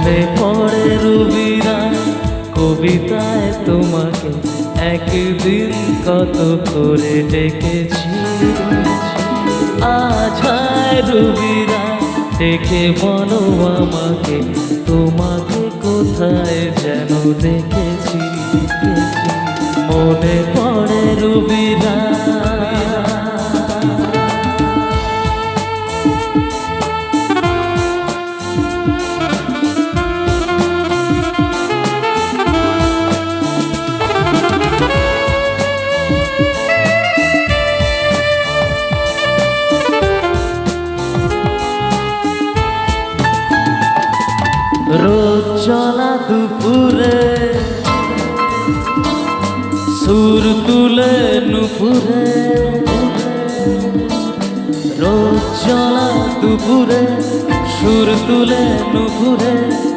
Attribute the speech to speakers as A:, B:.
A: মনে পড়ে রুবিরা কবিতায় তোমাকে একদিন কত করে ডেকেছি। আজ হায় রুবিরা ডেকে বলো আমাকে, তোমাকে কোথায় যেন দেখেছি। মনে পড়ে রুবিরা। রোজ চলা দুপুরে সুর তুলে নুপুরে, রোজ চলা দুপুরে সুর তুলে নুপুরে।